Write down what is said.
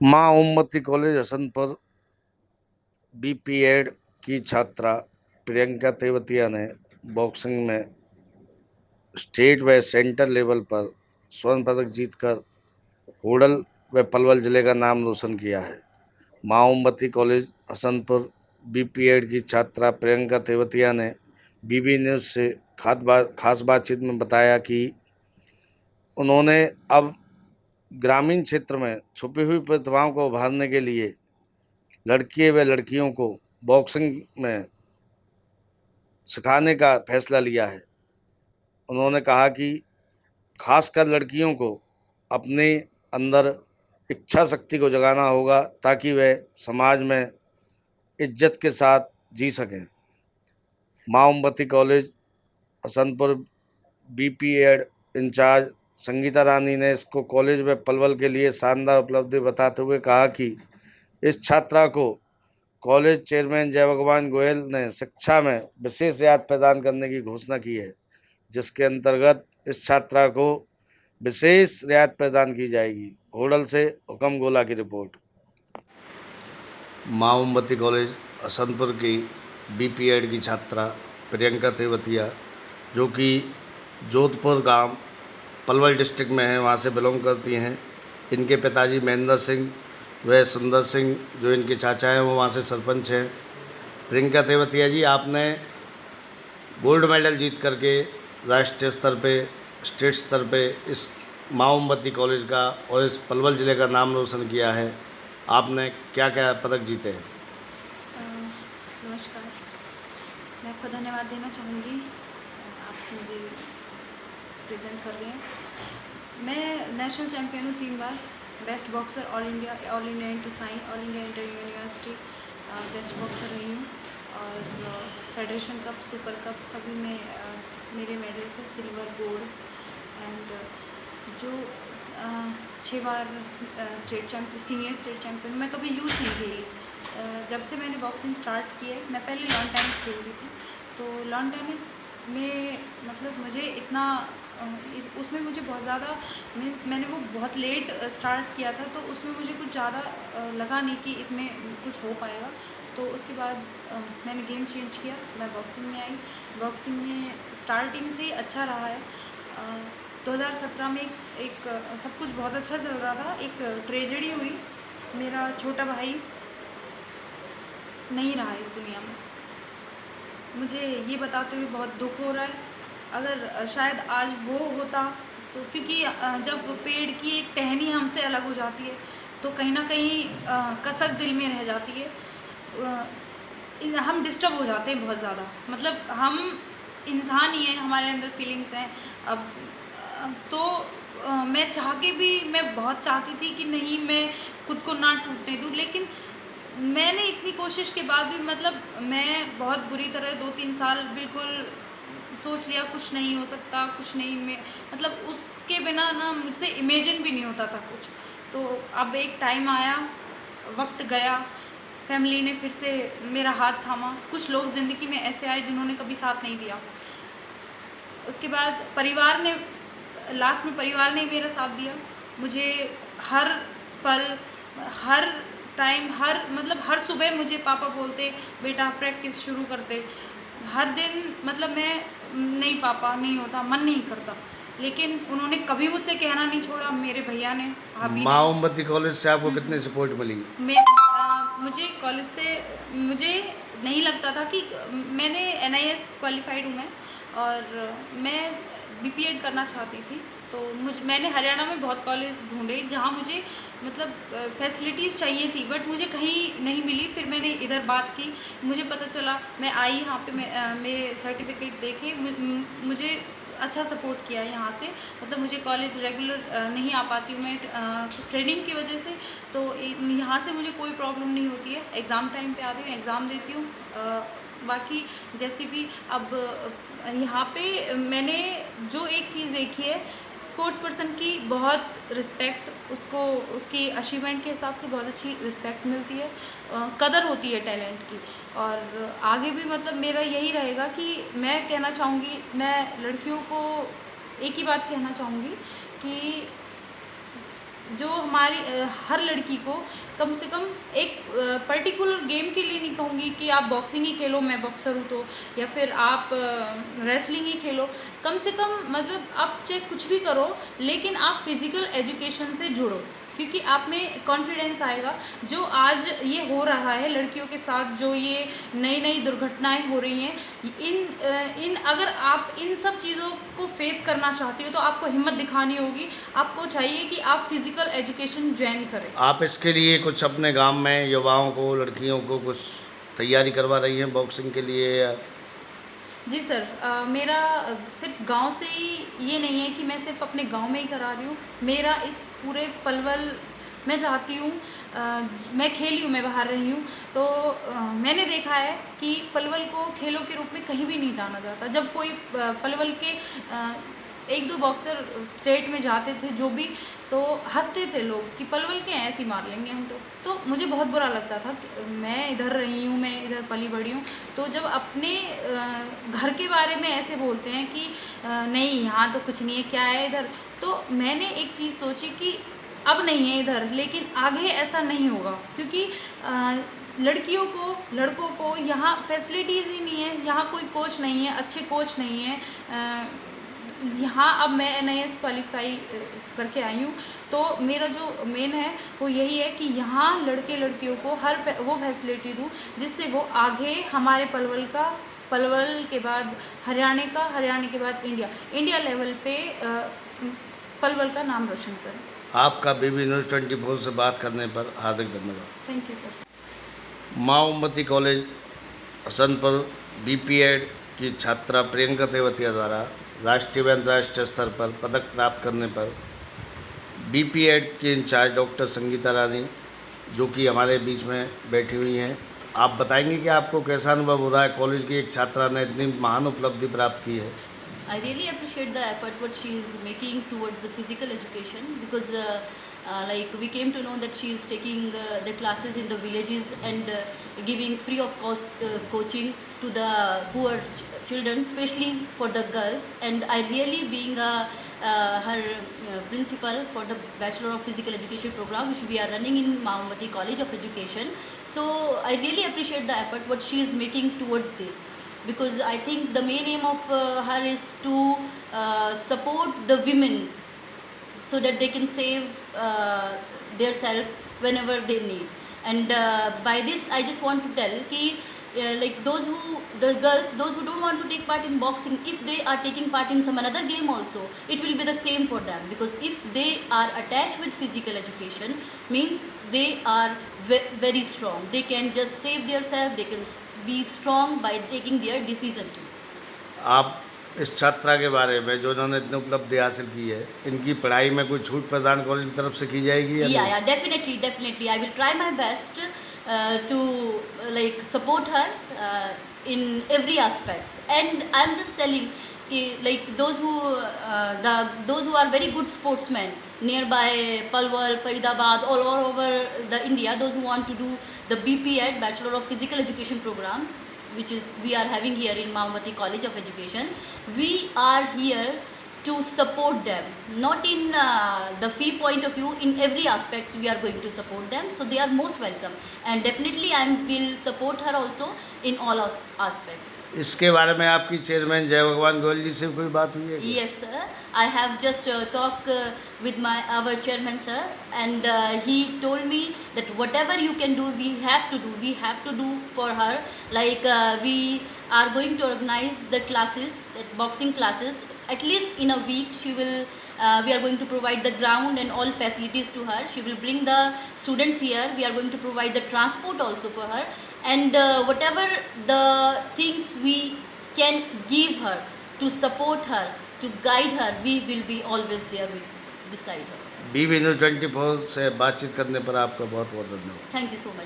माँ Omvati college Hasanpur BPEd की छात्रा प्रियंका तेवतिया ने बॉक्सिंग में स्टेट व सेंटर लेवल पर स्वर्ण पदक जीतकर होडल व पलवल जिले का नाम रोशन किया है। माँ ओमवती कॉलेज हसनपुर बीपीएड की छात्रा प्रियंका तेवतिया ने बीबी न्यूज से खास बातचीत में बताया कि उन्होंने अब ग्रामीण क्षेत्र में छुपी हुई प्रतिभाओं को उभारने के लिए लड़कियों व लड़कियों को बॉक्सिंग में सिखाने का फैसला लिया है। उन्होंने कहा कि खासकर लड़कियों को अपने अंदर इच्छा शक्ति को जगाना होगा ताकि वह समाज में इज्जत के साथ जी सकें। माँ Omvati college Hasanpur BPEd incharge Sangeeta Rani ने इसको कॉलेज व पलवल के लिए शानदार उपलब्धि बताते हुए कहा कि इस छात्रा को कॉलेज चेयरमैन जय भगवान गोयल ने शिक्षा में विशेष रियायत प्रदान करने की घोषणा की है, जिसके अंतर्गत इस छात्रा को विशेष रियायत प्रदान की जाएगी। होडल से हुकम गोला की रिपोर्ट। माँ ओमवती कॉलेज हसनपुर की बीपीएड की छात्रा प्रियंका तेवतिया, जो कि जोधपुर गांव पलवल डिस्ट्रिक्ट में है, वहाँ से बिलोंग करती हैं। इनके पिताजी महेंद्र सिंह व सुंदर सिंह, जो इनके चाचा हैं, वो वहाँ से सरपंच हैं। प्रियंका तेवतिया जी, आपने गोल्ड मेडल जीत करके राष्ट्रीय स्तर पे, स्टेट स्तर पे इस माँ ओमवती कॉलेज का और इस पलवल ज़िले का नाम रोशन किया है। आपने क्या क्या पदक जीते हैं? नमस्कार। मैं आपको धन्यवाद देना चाहूँगी, आप मुझे प्रेजेंट कर रहे हैं। मैं नेशनल चैम्पियन हूँ 3 बार, best boxer all India inter sign, all India inter university best boxer रही हूँ। और फेडरेशन कप, सुपर कप सभी में मेरे मेडल्स हैं, सिल्वर, गोल्ड। एंड जो 6 बार state champion, senior state champion. मैं कभी यूथ नहीं खेली। जब से मैंने बॉक्सिंग स्टार्ट की है, मैं पहले लॉन टेनिस खेलती थी, तो लॉन टेनिस में मतलब मुझे इतना उसमें मुझे बहुत ज़्यादा मीन्स मैंने वो बहुत लेट स्टार्ट किया था, तो उसमें मुझे कुछ ज़्यादा लगा नहीं कि इसमें कुछ हो पाएगा। तो उसके बाद मैंने गेम चेंज किया, मैं बॉक्सिंग में आई। बॉक्सिंग में स्टार्टिंग से ही अच्छा रहा है। 2017 में एक सब कुछ बहुत अच्छा चल रहा था, एक ट्रेजेडी हुई। मेरा छोटा भाई नहीं रहा इस दुनिया में। मुझे ये बताते हुए बहुत दुख हो रहा है। अगर शायद आज वो होता तो, क्योंकि जब पेड़ की एक टहनी हमसे अलग हो जाती है तो कहीं ना कहीं कसक दिल में रह जाती है। हम डिस्टर्ब हो जाते हैं बहुत ज़्यादा। मतलब हम इंसान ही हैं, हमारे अंदर फीलिंग्स हैं। अब तो मैं चाह के भी, मैं बहुत चाहती थी कि नहीं, मैं खुद को ना टूटने दूँ, लेकिन मैंने इतनी कोशिश के बाद भी मतलब मैं बहुत बुरी तरह 2-3 साल बिल्कुल सोच लिया कुछ नहीं हो सकता, कुछ नहीं, मैं मतलब उसके बिना ना मुझसे इमेजिन भी नहीं होता था कुछ। तो अब एक टाइम आया, वक्त गया, फैमिली ने फिर से मेरा हाथ थामा। कुछ लोग ज़िंदगी में ऐसे आए जिन्होंने कभी साथ नहीं दिया। उसके बाद परिवार ने, लास्ट में परिवार ने मेरा साथ दिया। मुझे हर पल, हर टाइम, हर सुबह मुझे पापा बोलते, बेटा प्रैक्टिस शुरू करते। हर दिन मतलब मैं, नहीं पापा नहीं होता, मन नहीं करता, लेकिन उन्होंने कभी मुझसे कहना नहीं छोड़ा। मेरे भैया ने, भाभी माँ ने। ओमवती कॉलेज से आपको कितनी सपोर्ट मिली? मुझे कॉलेज से, मुझे नहीं लगता था कि मैंने NIS क्वालिफाइड हूँ मैं, और मैं BPED करना चाहती थी। तो मैंने हरियाणा में बहुत कॉलेज ढूंढे जहाँ मुझे मतलब फैसिलिटीज़ चाहिए थी, बट मुझे कहीं नहीं मिली। फिर मैंने इधर बात की, मुझे पता चला, मैं आई यहाँ पे, मेरे सर्टिफिकेट देखे, मुझे अच्छा सपोर्ट किया यहाँ से। मतलब मुझे कॉलेज रेगुलर नहीं आ पाती हूँ मैं ट्रेनिंग की वजह से, तो यहाँ से मुझे कोई प्रॉब्लम नहीं होती है। एग्ज़ाम टाइम पे आती हूँ, एग्ज़ाम देती हूँ। बाकी जैसे भी अब यहाँ पे मैंने जो एक चीज़ देखी है, स्पोर्ट्स पर्सन की बहुत रिस्पेक्ट, उसको उसकी अचीवमेंट के हिसाब से बहुत अच्छी रिस्पेक्ट मिलती है, कदर होती है टैलेंट की। और आगे भी मतलब मेरा यही रहेगा कि मैं कहना चाहूँगी, मैं लड़कियों को एक ही बात कहना चाहूँगी कि जो हमारी हर लड़की को कम से कम एक पर्टिकुलर गेम के लिए नहीं कहूँगी कि आप बॉक्सिंग ही खेलो, मैं बॉक्सर हूँ तो, या फिर आप रेसलिंग ही खेलो। कम से कम मतलब आप चाहे कुछ भी करो, लेकिन आप फिज़िकल एजुकेशन से जुड़ो, क्योंकि आप में कॉन्फिडेंस आएगा। जो आज ये हो रहा है लड़कियों के साथ, जो ये नई नई दुर्घटनाएं हो रही हैं, इन अगर आप इन सब चीज़ों को फेस करना चाहती हो तो आपको हिम्मत दिखानी होगी। आपको चाहिए कि आप फिज़िकल एजुकेशन ज्वाइन करें। आप इसके लिए कुछ अपने गांव में युवाओं को, लड़कियों को कुछ तैयारी करवा रही हैं बॉक्सिंग के लिए या? जी सर, मेरा सिर्फ गांव से ही ये नहीं है कि मैं सिर्फ अपने गांव में ही करा रही हूँ। मेरा इस पूरे पलवल, मैं चाहती हूँ, मैं खेली हूँ, मैं बाहर रही हूँ, तो मैंने देखा है कि पलवल को खेलों के रूप में कहीं भी नहीं जाना जाता। जब कोई पलवल के एक दो बॉक्सर स्टेट में जाते थे जो भी, तो हंसते थे लोग कि पलवल के ऐसे ही मार लेंगे हम तो मुझे बहुत बुरा लगता था कि मैं इधर रही हूँ, मैं इधर पली बड़ी हूँ, तो जब अपने घर के बारे में ऐसे बोलते हैं कि नहीं यहाँ तो कुछ नहीं है, क्या है इधर, तो मैंने एक चीज़ सोची कि अब नहीं है इधर, लेकिन आगे ऐसा नहीं होगा, क्योंकि लड़कियों को, लड़कों को यहाँ फैसिलिटीज़ ही नहीं है, यहाँ कोई कोच नहीं है, अच्छे कोच नहीं है। यहाँ अब मैं NIS क्वालिफाई करके आई हूँ, तो मेरा जो मेन है वो यही है कि यहाँ लड़के लड़कियों को वो फैसिलिटी दूँ जिससे वो आगे हमारे पलवल के बाद हरियाणा का, हरियाणा के बाद इंडिया लेवल पे पलवल का नाम रोशन करें। आपका BB न्यूज़ 24 से बात करने पर हार्दिक धन्यवाद। Thank you sir. माँ ओमवती कॉलेज हसनपुर BP.Ed की छात्रा प्रियंका तेवतिया द्वारा राष्ट्रीय व अंतर्राष्ट्रीय स्तर पर पदक प्राप्त करने पर BP.Ed के इंचार्ज डॉक्टर संगीता रानी, जो कि हमारे बीच में बैठी हुई हैं, आप बताएंगे कि आपको कैसा अनुभव हो रहा है? कॉलेज की एक छात्रा ने इतनी महान उपलब्धि प्राप्त की है। I really appreciate the effort what she is making towards the physical education, because like we came to know that she is taking the classes in the villages and giving free of cost coaching to the poor children, especially for the girls. And I really being her principal for the Bachelor of Physical Education program which we are running in Maumati College of Education. So I really appreciate the effort what she is making towards this, because I think the main aim of her is to support the women so that they can save their self whenever they need. And by this I just want to tell ki like those who don't want to take part in boxing, if they are taking part in some another game also, it will be the same for them, because if they are attached with physical education, means they are very strong, they can just save their self, they can be strong by taking their decision too. आप इस छात्रा के बारे में, जो इन्होंने इतनी उपलब्धि हासिल की है, इनकी पढ़ाई में कोई छूट प्रदान कॉलेज की तरफ से की जाएगी या नहीं? Yeah, definitely I will try my best to like support her in every aspects. And I'm just telling कि like those who are very good sportsmen nearby Palwal, Faridabad, all over the India, those who want to do the BP.Ed, Bachelor of Physical Education program, which is we are having here in Maumati College of Education, we are here to support them, not in the fee point of view, in every aspects we are going to support them, so they are most welcome, and definitely I will support her also in all aspects. इसके बारे में आपकी chairman जय भगवान गोयल जी से कोई बात हुई है? Yes sir, I have just talked with our chairman sir, and he told me that whatever you can do, we have to do for her. Like we are going to organize the classes, that boxing classes, at least in a week. She will we are going to provide the ground and all facilities to her. She will bring the students here. We are going to provide the transport also for her, and whatever the things we can give her to support her, to guide her, we will be always there beside her. BB news 24 से बातचीत करने पर आपका बहुत बहुत धन्यवाद। Thank you so much.